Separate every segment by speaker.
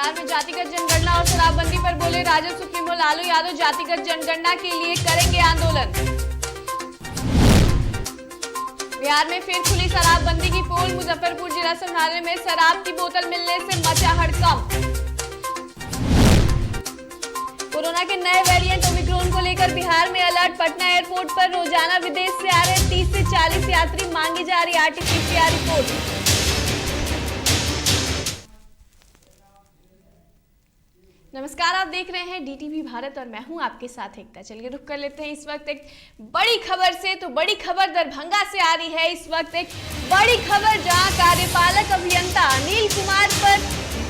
Speaker 1: बिहार में जातिगत जनगणना और शराबबंदी पर बोले राजद सुप्रीमो लालू यादव, जातिगत जनगणना के लिए करेंगे आंदोलन। बिहार में फिर खुली शराबबंदी की पोल, मुजफ्फरपुर जिला संग्रहालय में शराब की बोतल मिलने से मचा हड़कंप। कोरोना के नए वेरिएंट ओमिक्रॉन को लेकर बिहार में अलर्ट, पटना एयरपोर्ट पर रोजाना विदेश से आ रहे 30 से 40 यात्री, मांगी जा रही आरटीपीसीआर रिपोर्ट। नमस्कार, आप देख रहे हैं डीटीवी भारत और मैं हूं आपके साथ एकता। चलिए रुक कर लेते हैं इस वक्त एक बड़ी खबर से। तो बड़ी खबर दरभंगा से आ रही है। इस वक्त एक बड़ी खबर जहां कार्यपालक अभियंता अनिल कुमार पर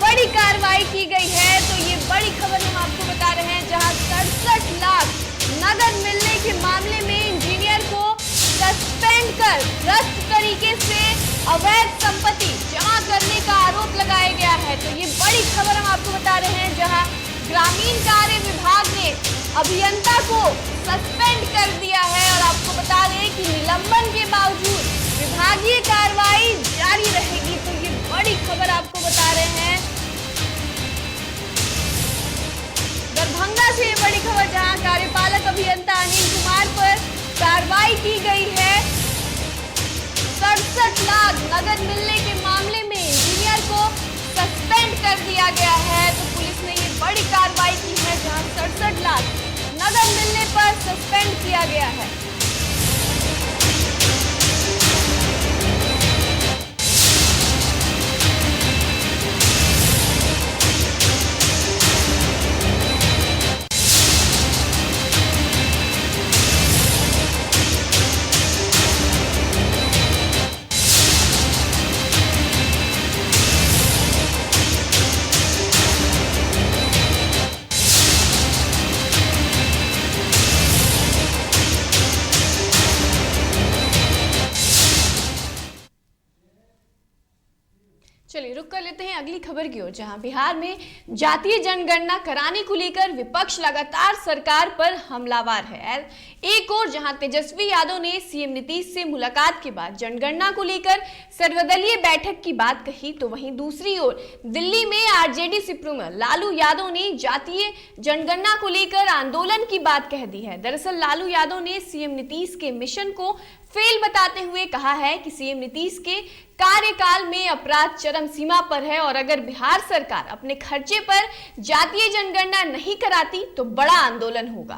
Speaker 1: बड़ी कार्रवाई की गई है। तो ये बड़ी खबर हम आपको बता रहे हैं, जहां 67 लाख नगद मिलने के मामले में इंजीनियर को सस्पेंड कर भ्रष्ट तरीके से अवैध संपत्ति जमा करने का आरोप लगाया गया है। तो ये बड़ी खबर हम आपको बता रहे हैं, जहां ग्रामीण कार्य विभाग ने अभियंता को सस्पेंड कर दिया है और आपको बता दें कि निलंबन के बावजूद विभागीय कार्रवाई जारी रहेगी। तो ये बड़ी खबर आपको बता रहे हैं दरभंगा से। ये बड़ी खबर जहां कार्यपालक अभियंता अनिल कुमार पर कार्रवाई की गई है। 67 लाख नगद मिलने के मामले में इंजीनियर को सस्पेंड कर दिया गया है। तो पुलिस ने ये बड़ी कार्रवाई की है, जहां 67 लाख नगद मिलने पर सस्पेंड किया गया है। चलिए रुक कर लेते हैं अगली खबर की ओर, जहां बिहार में जातीय जनगणना कराने को लेकर विपक्ष लगातार सरकार पर हमलावर है। एक और जहां तेजस्वी यादव ने सीएम नीतीश से मुलाकात के बाद जनगणना को लेकर सर्वदलीय बैठक की बात कही, तो वहीं दूसरी ओर दिल्ली में आरजेडी सुप्रीमो लालू यादव ने जातीय जनगणना को लेकर आंदोलन की बात कह दी है। दरअसल लालू यादव ने सीएम नीतीश के मिशन को फेल बताते हुए कहा है कि सीएम नीतीश के कार्यकाल में अपराध चरम सीमा पर है और अगर बिहार सरकार अपने खर्चे पर जातीय जनगणना नहीं कराती तो बड़ा आंदोलन होगा।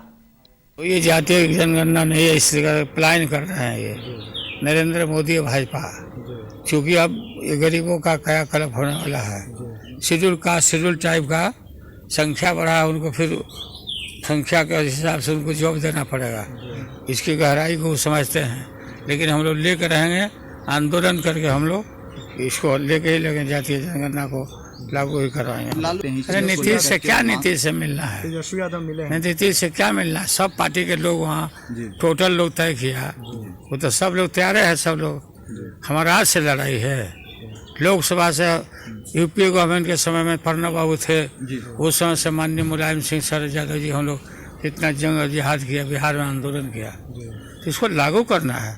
Speaker 2: तो ये जातीय जनगणना नहीं है, इसका प्लान कर रहे हैं ये नरेंद्र मोदी और भाजपा, क्योंकि अब ये गरीबों का कायाकल्प होने वाला है। शेड्यूल कास्ट शेड्यूल टाइप का संख्या बढ़ा, उनको फिर संख्या के हिसाब से उनको जॉब देना पड़ेगा। इसकी गहराई को समझते हैं, लेकिन हम लोग लेकर रहेंगे आंदोलन करके, हम लोग इसको लेके ही लगे, जातीय जनगणना को लागू ही करवाएंगे। अरे नीतीश से क्या, नीतीश से मिलना है,
Speaker 3: तेजस्वी यादव मिले,
Speaker 2: नीतीश से क्या मिलना है। सब पार्टी के लोग वहाँ टोटल लोग तय किया, वो तो सब लोग तैयार है। सब लोग हमारा आज से लड़ाई है। लोकसभा से यूपीए गवर्नमेंट के समय में प्रणब बाबू थे, उस समय से माननीय मुलायम सिंह शरद यादव जी, हम लोग इतना जंग और जिहाद किया, बिहार में आंदोलन किया, तो इसको लागू करना है।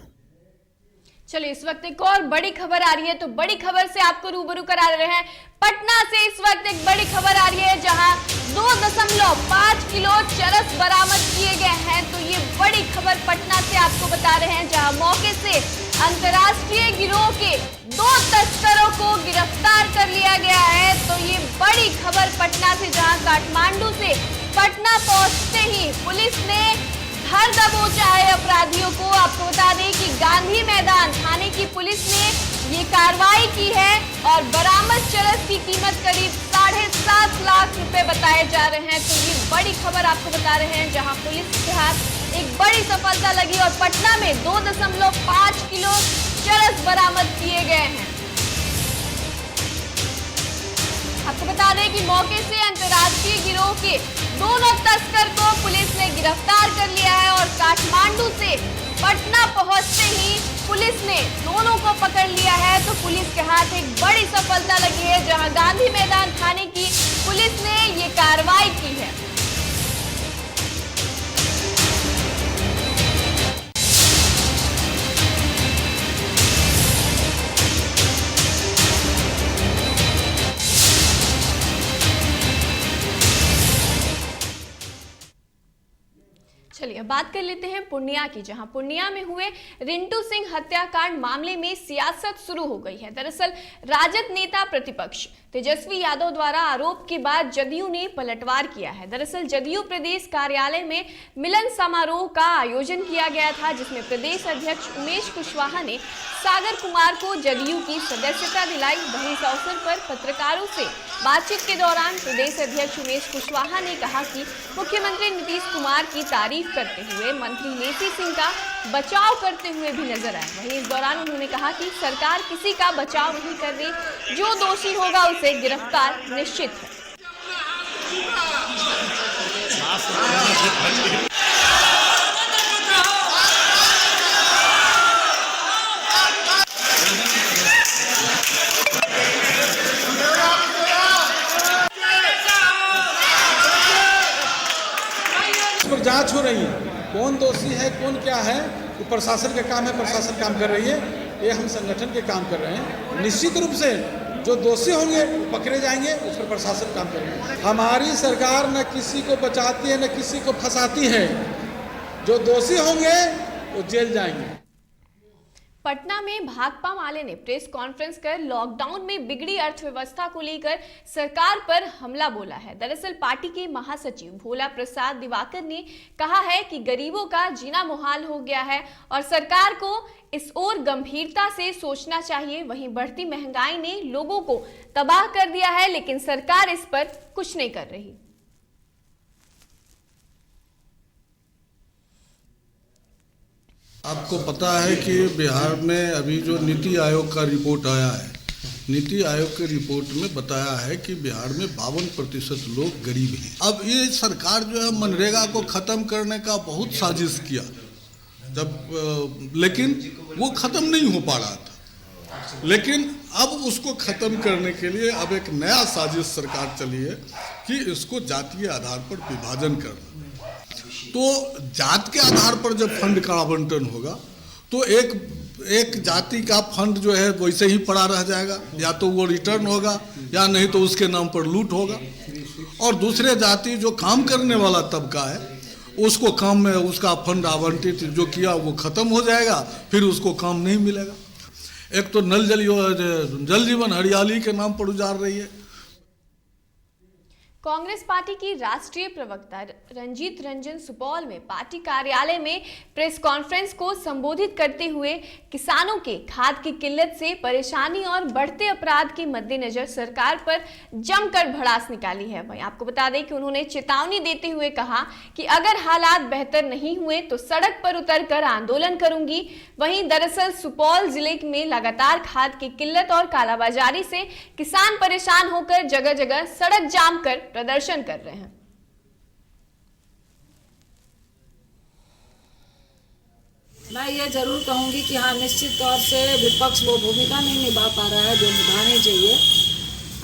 Speaker 1: चलिए इस वक्त एक और बड़ी खबर आ रही है। तो बड़ी खबर से आपको रूबरू करा रहे हैं पटना से। इस वक्त एक बड़ी खबर आ रही है, जहां 2.5 किलो चरस बरामद किए गए हैं। तो ये बड़ी खबर पटना से आपको बता रहे हैं, जहां मौके से अंतर्राष्ट्रीय गिरोह के 2 तस्करों को गिरफ्तार कर लिया गया है। तो ये बड़ी खबर पटना से, जहां काठमांडू से पटना पहुंचते ही पुलिस ने धर दबोचा है अपराधियों को। आपको बता दें कि गांधी मैदान थाने की पुलिस ने ये कार्रवाई की है और बरामद चरस की कीमत करीब 7.5 लाख रुपए बताए जा रहे हैं। तो ये बड़ी खबर आपको बता रहे हैं, जहां पुलिस के हाथ एक बड़ी सफलता लगी और पटना में 2.5 किलो चरस बरामद किए गए हैं। आपको बता दें कि मौके से अंतर्राष्ट्रीय गिरोह के दोनों तस्कर को पुलिस ने गिरफ्तार कर लिया है और काठमांडू से पटना पहुंचते ही पुलिस ने दोनों को पकड़ लिया है। तो पुलिस के हाथ एक बड़ी सफलता लगी है, जहां गांधी मैदान थाने की पुलिस ने ये कार्रवाई की है। चलिए अब बात कर लेते हैं पूर्णिया की, जहां पूर्णिया में हुए रिंटू सिंह हत्याकांड मामले में सियासत शुरू हो गई है। दरअसल राजद नेता प्रतिपक्ष तेजस्वी यादव द्वारा आरोप के बाद जदयू ने पलटवार किया है। दरअसल जदयू प्रदेश कार्यालय में मिलन समारोह का आयोजन किया गया था, जिसमें प्रदेश अध्यक्ष उमेश कुशवाहा ने सागर कुमार को जदयू की सदस्यता दिलाई। वहीं इस अवसर पर पत्रकारों से बातचीत के दौरान प्रदेश अध्यक्ष उमेश कुशवाहा ने कहा कि मुख्यमंत्री नीतीश कुमार की तारीफ करते हुए मंत्री नेसी सिंह का बचाव करते हुए भी नजर आए। वहीं इस दौरान उन्होंने कहा कि सरकार किसी का बचाव नहीं कर रही, जो दोषी होगा उसे गिरफ्तार निश्चित है।
Speaker 3: जांच हो रही है, कौन दोषी है कौन क्या है, वो प्रशासन का काम है, प्रशासन काम कर रही है, ये हम संगठन के काम कर रहे हैं। निश्चित रूप से जो दोषी होंगे वो पकड़े जाएंगे, उस पर प्रशासन काम करेंगे। हमारी सरकार न किसी को बचाती है न किसी को फंसाती है, जो दोषी होंगे वो जेल जाएंगे।
Speaker 1: पटना में भाकपा माले ने प्रेस कॉन्फ्रेंस कर लॉकडाउन में बिगड़ी अर्थव्यवस्था को लेकर सरकार पर हमला बोला है। दरअसल पार्टी के महासचिव भोला प्रसाद दिवाकर ने कहा है कि गरीबों का जीना मुहाल हो गया है और सरकार को इस ओर गंभीरता से सोचना चाहिए। वहीं बढ़ती महंगाई ने लोगों को तबाह कर दिया है, लेकिन सरकार इस पर कुछ नहीं कर रही।
Speaker 4: आपको पता है कि बिहार में अभी जो नीति आयोग का रिपोर्ट आया है, नीति आयोग के रिपोर्ट में बताया है कि बिहार में 52% लोग गरीब हैं। अब ये सरकार जो है मनरेगा को ख़त्म करने का बहुत साजिश किया, लेकिन वो ख़त्म नहीं हो पा रहा था। लेकिन अब उसको ख़त्म करने के लिए अब एक नया साजिश सरकार चली है कि इसको जातीय आधार पर विभाजन करना। तो जात के आधार पर जब फंड का आवंटन होगा तो एक जाति का फंड जो है वैसे ही पड़ा रह जाएगा, या तो वो रिटर्न होगा या नहीं तो उसके नाम पर लूट होगा। और दूसरे जाति जो काम करने वाला तबका है उसको काम में उसका फंड आवंटित जो किया वो ख़त्म हो जाएगा, फिर उसको काम नहीं मिलेगा। एक तो जल जीवन हरियाली के नाम पर उजाड़ रही है।
Speaker 1: कांग्रेस पार्टी की राष्ट्रीय प्रवक्ता रंजीत रंजन सुपौल में पार्टी कार्यालय में प्रेस कॉन्फ्रेंस को संबोधित करते हुए किसानों के खाद की किल्लत से परेशानी और बढ़ते अपराध के मद्देनजर सरकार पर जमकर भड़ास निकाली है। वहीं आपको बता दें कि उन्होंने चेतावनी देते हुए कहा कि अगर हालात बेहतर नहीं हुए तो सड़क पर उतरकर आंदोलन करूंगी। वहीं दरअसल सुपौल जिले में लगातार खाद की किल्लत और कालाबाजारी से किसान परेशान होकर जगह जगह सड़क जाम कर प्रदर्शन कर रहे हैं।
Speaker 5: मैं ये जरूर कहूंगी कि हाँ, निश्चित तौर से विपक्ष वो भूमिका नहीं निभा पा रहा है जो निभानी चाहिए।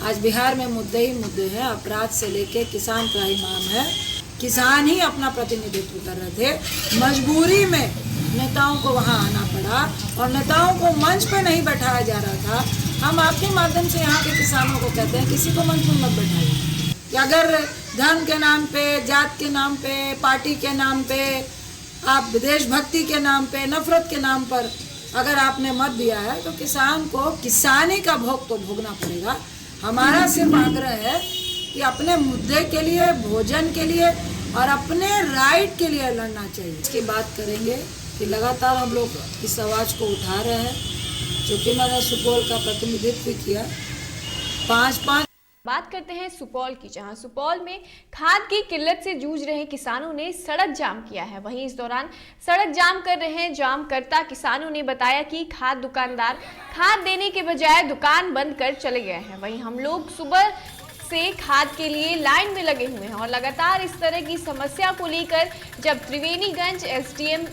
Speaker 5: आज बिहार में मुद्दे ही मुद्दे हैं, अपराध से लेके किसान का ही नाम है। किसान ही अपना प्रतिनिधित्व कर रहे थे, मजबूरी में नेताओं को वहाँ आना पड़ा और नेताओं को मंच पे नहीं बैठाया जा रहा था। हम आपके माध्यम से यहाँ के किसानों को कहते हैं किसी को मंच पर मत बैठाइए। अगर धर्म के नाम पे, जात के नाम पे, पार्टी के नाम पे, आप देशभक्ति के नाम पे, नफरत के नाम पर अगर आपने मत दिया है तो किसान को किसानी का भोग तो भोगना पड़ेगा। हमारा सिर्फ आग्रह है कि अपने मुद्दे के लिए, भोजन के लिए और अपने राइट के लिए लड़ना चाहिए। इसकी बात करेंगे कि लगातार हम लोग इस आवाज़ को उठा रहे हैं, क्योंकि मैंने सुपौल का प्रतिनिधित्व किया। 5-5
Speaker 1: बात करते हैं सुपौल की, जहां सुपौल में खाद की किल्लत से जूझ रहे किसानों ने सड़क जाम किया है। वहीं इस दौरान सड़क जाम कर रहे जामकर्ता किसानों ने बताया कि खाद दुकानदार खाद देने के बजाय दुकान बंद कर चले गए हैं। वहीं हम लोग सुबह से खाद के लिए लाइन में लगे हुए हैं और लगातार इस तरह की समस्या को लेकर जब त्रिवेणीगंज एसडीएम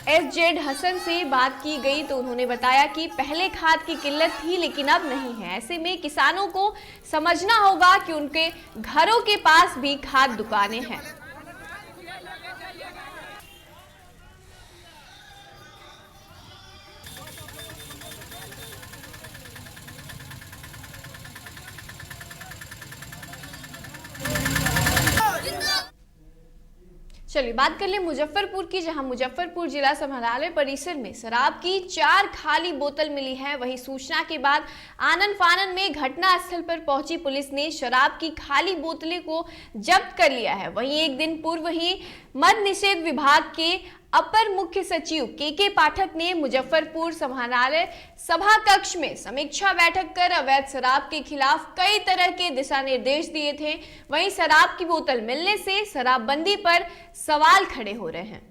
Speaker 1: एसजेड हसन से बात की गई तो उन्होंने बताया कि पहले खाद की किल्लत थी लेकिन अब नहीं है। ऐसे में किसानों को समझना होगा कि उनके घरों के पास भी खाद दुकानें हैं। चलिए बात कर ले मुजफ्फरपुर की, जहां मुजफ्फरपुर जिला समाहरणालय परिसर में शराब की 4 खाली बोतल मिली है। वहीं सूचना के बाद आनन फानन में घटना स्थल पर पहुंची पुलिस ने शराब की खाली बोतलें को जब्त कर लिया है। वहीं एक दिन पूर्व ही मद्य निषेध विभाग के अपर मुख्य सचिव के पाठक ने मुजफ्फरपुर समाहरणालय सभा कक्ष में समीक्षा बैठक कर अवैध शराब के खिलाफ कई तरह के दिशा निर्देश दिए थे। वहीं शराब की बोतल मिलने से शराबबंदी पर सवाल खड़े हो रहे हैं।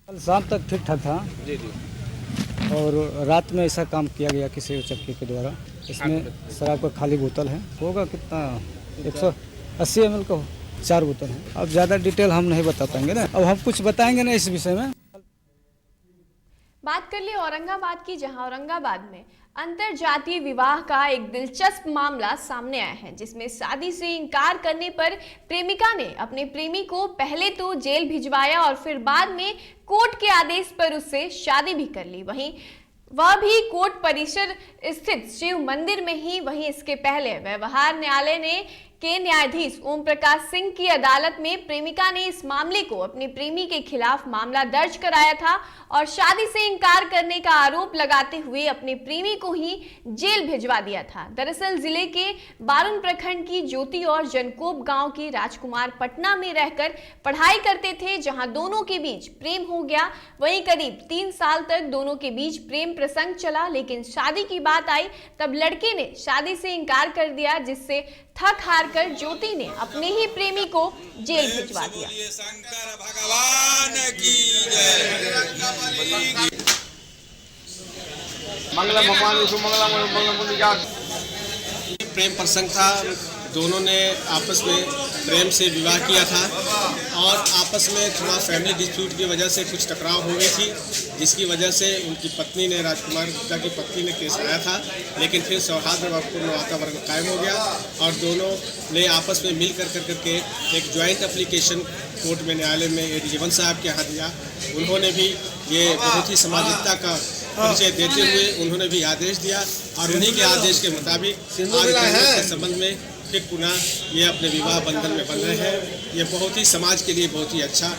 Speaker 6: कल शाम तक ठीक ठाक था
Speaker 7: जी जी।
Speaker 6: और रात में ऐसा काम किया गया किसी उचक्के के द्वारा। इसमें शराब का खाली बोतल है, होगा कितना 180 ml का 4 बोतल है। अब ज़्यादा डिटेल हम नहीं बता पाएंगे ना, अब हम कुछ बताएंगे ना इस विषय में।
Speaker 1: बात कर ले औरंगाबाद की, जहां औरंगाबाद में अंतर जातीय विवाह का एक दिलचस्प मामला सामने आया है, जिसमें शादी से इनकार करने पर प्रेमिका ने अपने प्रेमी को पहले तो जेल भिजवाया और फिर बाद में कोर्ट के आदेश पर उससे शादी भी कर ली। वहीं वह भी कोर्ट परिसर स्थित शिव मंदिर में ही। वहीं इसके पहले व्यवहार न्यायालय के न्यायाधीश ओम प्रकाश सिंह की अदालत में प्रेमिका ने इस मामले को अपने प्रेमी के खिलाफ मामला दर्ज कराया था और शादी से इनकार करने का आरोप लगाते हुए अपने प्रेमी को ही जेल भिजवा दिया था। दरअसल जिले के बारुन प्रखंड की ज्योति और जनकोब गांव के राजकुमार पटना में रहकर पढ़ाई करते थे, जहां दोनों के बीच प्रेम हो गया। वहीं करीब 3 साल तक दोनों के बीच प्रेम प्रसंग चला, लेकिन शादी की बात आई तब लड़के ने शादी से इनकार कर दिया, जिससे थक हार कर ज्योति ने अपने ही प्रेमी को जेल भिजवा दिया।
Speaker 8: शंकर भगवान की जय।
Speaker 7: मंगलम भगवान विष्णु मंगलम।
Speaker 9: प्रेम प्रसंग था, दोनों ने आपस में प्रेम से विवाह किया था और आपस में थोड़ा फैमिली डिस्प्यूट की वजह से कुछ टकराव हो गई थी, जिसकी वजह से उनकी पत्नी ने, राजकुमार गुप्ता की पत्नी ने केस लाया था। लेकिन फिर सौहार्दपूर्ण वातावरण कायम हो गया और दोनों ने आपस में मिल करके एक ज्वाइंट एप्लीकेशन कोर्ट में, न्यायालय में एडीजीवन साहब के यहाँ दिया। उन्होंने भी ये बहुत ही सामाजिकता का परिचय देते हुए उन्होंने भी आदेश दिया और उन्हीं के आदेश के मुताबिक आज के संबंध में फिर पुनः ये अपने विवाह बंधन में बन रहे हैं। ये बहुत ही समाज के लिए बहुत ही अच्छा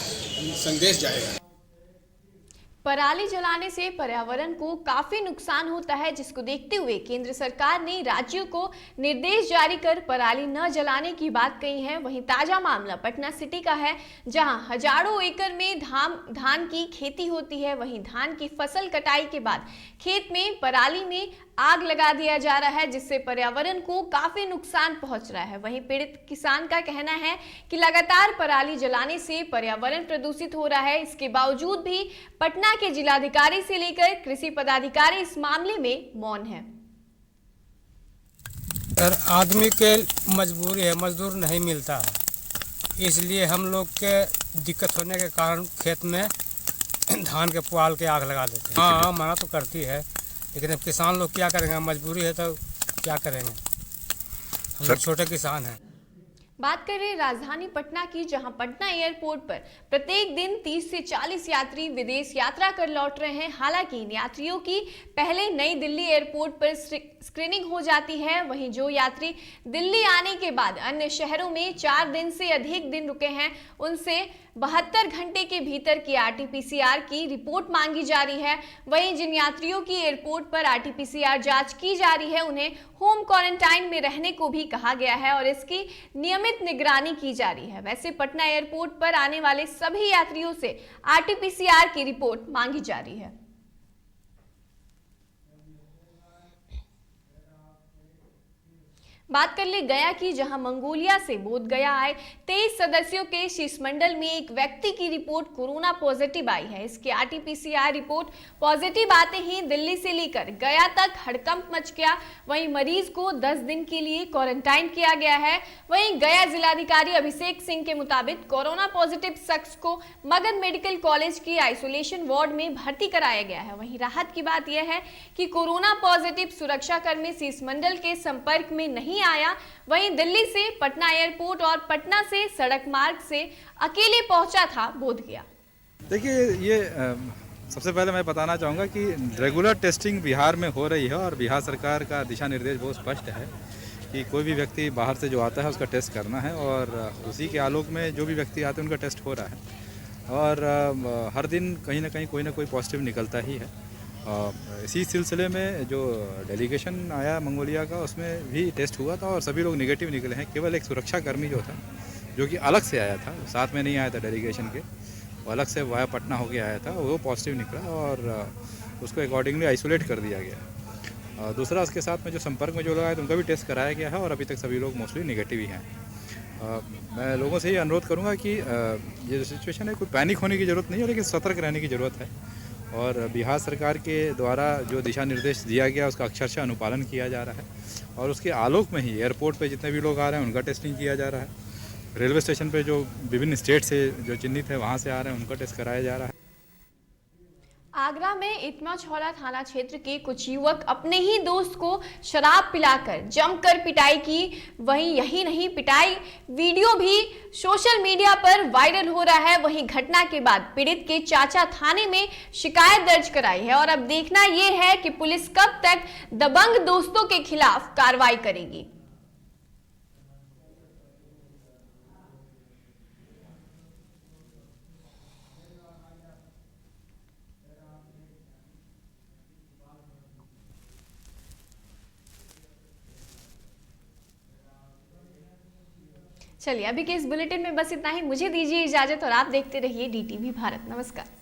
Speaker 9: संदेश जाएगा।
Speaker 1: पराली जलाने से पर्यावरण को काफी नुकसान होता है, जिसको देखते हुए केंद्र सरकार ने राज्यों को निर्देश जारी कर पराली न जलाने की बात कही है। वहीं ताजा मामला पटना सिटी का है, जहां हजारों एकड़ में धान की खेती होती है। वहीं धान की फसल कटाई के बाद खेत में पराली में आग लगा दिया जा रहा है, जिससे पर्यावरण को काफी नुकसान पहुंच रहा है। वहीं पीड़ित किसान का कहना है कि लगातार पराली जलाने से पर्यावरण प्रदूषित हो रहा है। इसके बावजूद भी पटना के जिलाधिकारी से लेकर कृषि पदाधिकारी इस मामले में मौन है।
Speaker 10: आदमी के मजबूरी है, मजदूर नहीं मिलता है, इसलिए हम लोग के दिक्कत होने के कारण खेत में धान के पुआल के आग लगा देते हैं। हाँ, मना तो करती है, लेकिन अब किसान लोग क्या करेंगे, मजबूरी है तो क्या करेंगे, हम लोग छोटे किसान हैं।
Speaker 1: बात कर रहे राजधानी पटना की, जहां पटना एयरपोर्ट पर प्रत्येक दिन 30 से 40 यात्री विदेश यात्रा कर लौट रहे हैं। हालांकि इन यात्रियों की पहले नई दिल्ली एयरपोर्ट पर स्क्रीनिंग हो जाती है। वहीं जो यात्री दिल्ली आने के बाद अन्य शहरों में 4 दिन से अधिक दिन रुके हैं, उनसे 72 घंटे के भीतर की RT-PCR की रिपोर्ट मांगी जा रही है। वहीं जिन यात्रियों की एयरपोर्ट पर RT-PCR जांच की जा रही है, उन्हें होम क्वारंटाइन में रहने को भी कहा गया है और इसकी नियमित निगरानी की जा रही है। वैसे पटना एयरपोर्ट पर आने वाले सभी यात्रियों से RT-PCR की रिपोर्ट मांगी जा रही है। बात कर ले गया की, जहां मंगोलिया से बोध गया आए 23 सदस्यों के शिष्टमंडल में एक व्यक्ति की रिपोर्ट कोरोना पॉजिटिव आई है। इसकी RT-PCR रिपोर्ट पॉजिटिव आते ही दिल्ली से लेकर गया तक हड़कंप मच गया। वहीं मरीज को 10 दिन के लिए क्वारंटाइन किया गया है। वहीं गया जिलाधिकारी अभिषेक सिंह के मुताबिक कोरोना पॉजिटिव शख्स को मगध मेडिकल कॉलेज की आइसोलेशन वार्ड में भर्ती कराया गया है। वहीं राहत की बात यह है कि कोरोना पॉजिटिव सुरक्षाकर्मी शिष्टमंडल के संपर्क में नहीं आया। वहीं दिल्ली से पटना एयरपोर्ट और पटना से सड़क मार्ग से अकेले पहुंचा था बोधगया।
Speaker 11: देखिए ये सबसे पहले मैं बताना चाहूँगा कि रेगुलर टेस्टिंग बिहार में हो रही है और बिहार सरकार का दिशा निर्देश बहुत स्पष्ट है कि कोई भी व्यक्ति बाहर से जो आता है उसका टेस्ट करना है और उसी के आलोक में जो भी व्यक्ति आते हैं उनका टेस्ट हो रहा है और हर दिन कहीं ना कहीं कोई ना कोई पॉजिटिव निकलता ही है। इसी सिलसिले में जो डेलीगेशन आया मंगोलिया का उसमें भी टेस्ट हुआ था और सभी लोग नेगेटिव निकले हैं। केवल एक सुरक्षाकर्मी जो था जो कि अलग से आया था, साथ में नहीं आया था डेलीगेशन के, वो अलग से वाया पटना होके आया था, वो पॉजिटिव निकला और उसको अकॉर्डिंगली आइसोलेट कर दिया गया। दूसरा उसके साथ में जो संपर्क में जो लोग आए थे उनका भी टेस्ट कराया गया है और अभी तक सभी लोग मोस्टली नेगेटिव ही हैं। मैं लोगों से ये अनुरोध करूंगा कि ये जो सिचुएशन है कोई पैनिक होने की ज़रूरत नहीं है, लेकिन सतर्क रहने की ज़रूरत है और बिहार सरकार के द्वारा जो दिशा निर्देश दिया गया उसका अक्षरशः अनुपालन किया जा रहा है और उसके आलोक में ही एयरपोर्ट पे जितने भी लोग आ रहे हैं उनका टेस्टिंग किया जा रहा है। रेलवे स्टेशन पे जो विभिन्न स्टेट से जो चिन्हित है वहाँ से आ रहे हैं उनका टेस्ट कराया जा रहा है।
Speaker 1: आगरा में इतमाचौला थाना क्षेत्र के कुछ युवक अपने ही दोस्त को शराब पिलाकर जमकर पिटाई की। वहीं यही नहीं, पिटाई वीडियो भी सोशल मीडिया पर वायरल हो रहा है। वहीं घटना के बाद पीड़ित के चाचा थाने में शिकायत दर्ज कराई है और अब देखना यह है कि पुलिस कब तक दबंग दोस्तों के खिलाफ कार्रवाई करेगी। चलिए अभी के इस बुलेटिन में बस इतना ही। मुझे दीजिए इजाजत और आप देखते रहिए DTV भारत। नमस्कार।